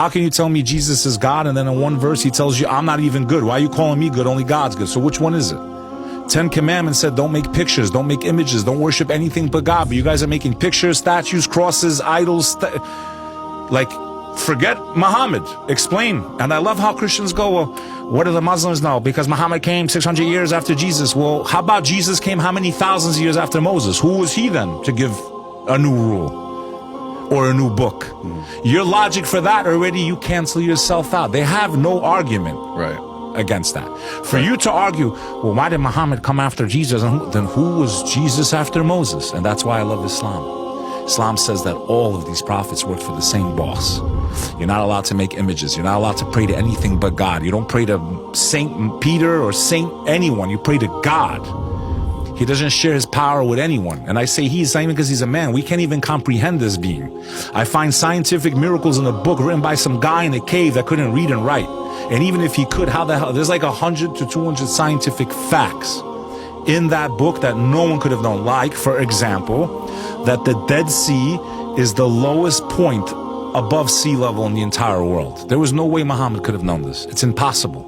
How can you tell me Jesus is God and then in one verse he tells you, I'm not even good? Why are you calling me good? Only God's good. So which one is it? 10 Commandments said don't make pictures, don't make images, don't worship anything but God. But you guys are making pictures, statues, crosses, idols. Like, forget Muhammad. Explain. And I love how Christians go, well, what do the Muslims know? Because Muhammad came 600 years after Jesus. Well, how about Jesus came how many thousands of years after Moses? Who was he then to give a new rule or a new book? Your logic for that already, you cancel yourself out. They have no argument against that. For you to argue, well, why did Muhammad come after Jesus? And then who was Jesus after Moses? And that's why I love Islam. Islam says that all of these prophets worked for the same boss. You're not allowed to make images. You're not allowed to pray to anything but God. You don't pray to Saint Peter or Saint anyone. You pray to God. He doesn't share his power with anyone. And I say he's not even because he's a man. We can't even comprehend this being. I find scientific miracles in a book written by some guy in a cave that couldn't read and write. And even if he could, how the hell? There's like 100 to 200 scientific facts in that book that no one could have known. Like, for example, that the Dead Sea is the lowest point above sea level in the entire world. There was no way Muhammad could have known this. It's impossible.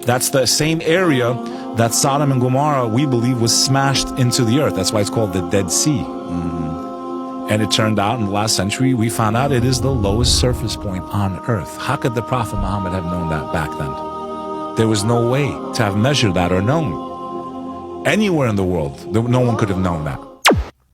That's the same area that Sodom and Gomorrah, we believe, was smashed into the earth. That's why it's called the Dead Sea. And it turned out in the last century, we found out it is the lowest surface point on earth. How could the Prophet Muhammad have known that back then? There was no way to have measured that or known. Anywhere in the world, no one could have known that.